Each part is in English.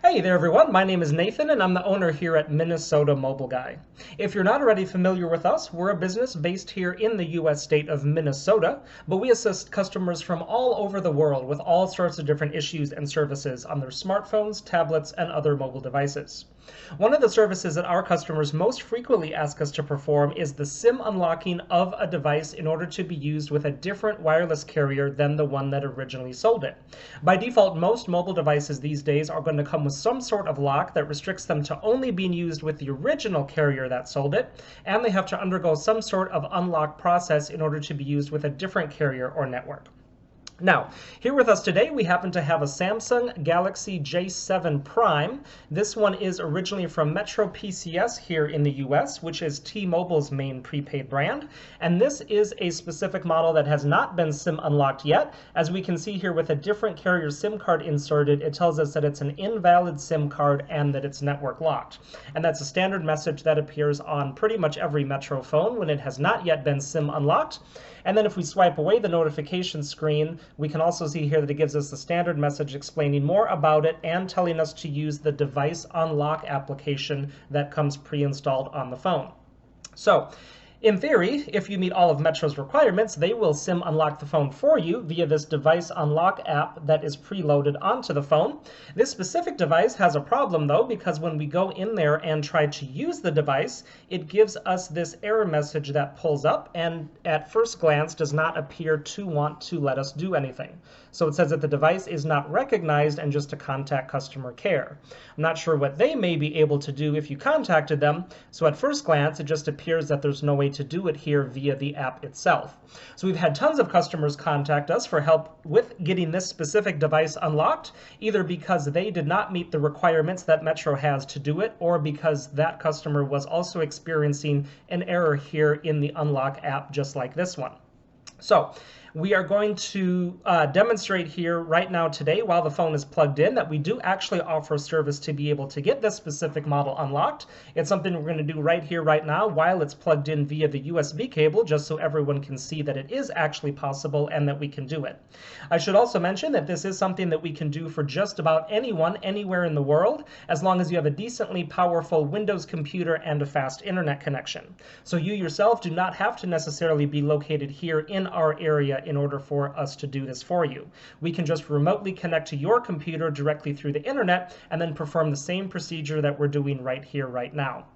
Hey there everyone, my name is Nathan and I'm the owner here at Minnesota Mobile Guy. If you're not already familiar with us, we're a business based here in the US state of Minnesota, but we assist customers from all over the world with all sorts of different issues and services on their smartphones, tablets, and other mobile devices. One of the services that our customers most frequently ask us to perform is the SIM unlocking of a device in order to be used with a different wireless carrier than the one that originally sold it. By default, most mobile devices these days are going to come with some sort of lock that restricts them to only being used with the original carrier that sold it, and they have to undergo some sort of unlock process in order to be used with a different carrier or network. Now, here with us today, we happen to have a Samsung Galaxy J7 Prime. This one is originally from Metro PCS here in the US, which is T-Mobile's main prepaid brand. And this is a specific model that has not been SIM unlocked yet. As we can see here with a different carrier SIM card inserted, it tells us that it's an invalid SIM card and that it's network locked. And that's a standard message that appears on pretty much every Metro phone when it has not yet been SIM unlocked. And then if we swipe away the notification screen, we can also see here that it gives us the standard message explaining more about it and telling us to use the device unlock application that comes pre-installed on the phone. So, in theory, if you meet all of Metro's requirements, they will SIM unlock the phone for you via this device unlock app that is preloaded onto the phone. This specific device has a problem though, because when we go in there and try to use the device, it gives us this error message that pulls up and at first glance does not appear to want to let us do anything. So it says that the device is not recognized and just to contact customer care. I'm not sure what they may be able to do if you contacted them. So at first glance, it just appears that there's no way to do it here via the app itself. So we've had tons of customers contact us for help with getting this specific device unlocked, either because they did not meet the requirements that Metro has to do it, or because that customer was also experiencing an error here in the unlock app just like this one. So we are going to demonstrate here right now today while the phone is plugged in that we do actually offer a service to be able to get this specific model unlocked. It's something we're going to do right here, right now, while it's plugged in via the USB cable, just so everyone can see that it is actually possible and that we can do it. I should also mention that this is something that we can do for just about anyone, anywhere in the world, as long as you have a decently powerful Windows computer and a fast internet connection. So you yourself do not have to necessarily be located here in our area in order for us to do this for you. We can just remotely connect to your computer directly through the internet and then perform the same procedure that we're doing right here, right now.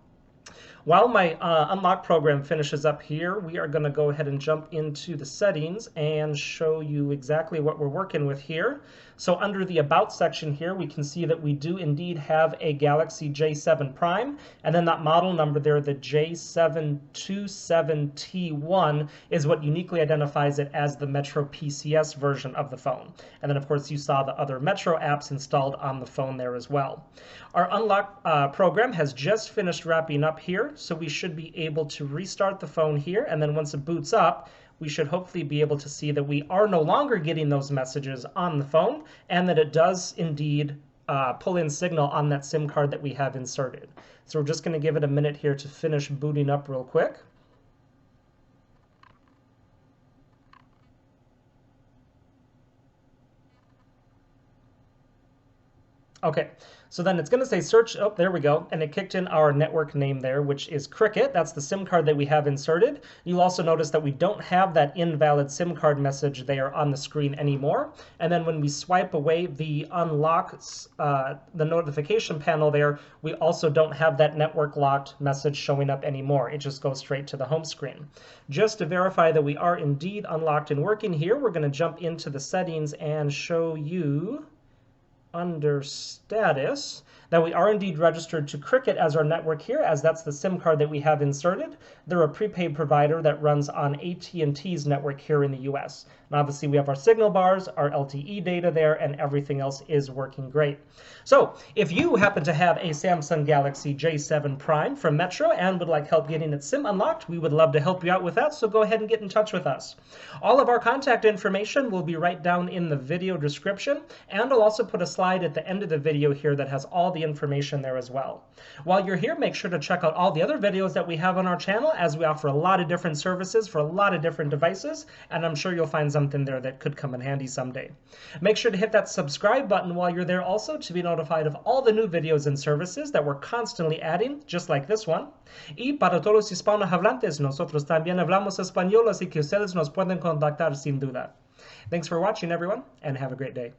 While my unlock program finishes up here, we are going to go ahead and jump into the settings and show you exactly what we're working with here. So under the About section here, we can see that we do indeed have a Galaxy J7 Prime, and then that model number there, the J727T1, is what uniquely identifies it as the Metro PCS version of the phone. And then of course you saw the other Metro apps installed on the phone there as well. Our unlock program has just finished wrapping up here, so we should be able to restart the phone here, and then once it boots up, we should hopefully be able to see that we are no longer getting those messages on the phone and that it does indeed pull in signal on that SIM card that we have inserted. So we're just going to give it a minute here to finish booting up real quick. Okay, so then it's going to say search, oh, there we go, and it kicked in our network name there, which is Cricket. That's the SIM card that we have inserted. You'll also notice that we don't have that invalid SIM card message there on the screen anymore. And then when we swipe away the unlock, the notification panel there, we also don't have that network locked message showing up anymore. It just goes straight to the home screen. Just to verify that we are indeed unlocked and working here, we're going to jump into the settings and show you under status that we are indeed registered to Cricket as our network here, as that's the SIM card that we have inserted. They're a prepaid provider that runs on AT&T's network here in the US. And obviously we have our signal bars, our LTE data there, and everything else is working great. So if you happen to have a Samsung Galaxy J7 Prime from Metro and would like help getting its SIM unlocked, we would love to help you out with that, so go ahead and get in touch with us. All of our contact information will be right down in the video description, and I'll also put a slide at the end of the video here that has all the information there as well. While you're here, make sure to check out all the other videos that we have on our channel, as we offer a lot of different services for a lot of different devices, and I'm sure you'll find something there that could come in handy someday. Make sure to hit that subscribe button while you're there also to be notified of all the new videos and services that we're constantly adding, just like this one. Y para todos los hispanohablantes, nosotros también hablamos español, así que ustedes nos pueden contactar sin duda. Thanks for watching, everyone, and have a great day.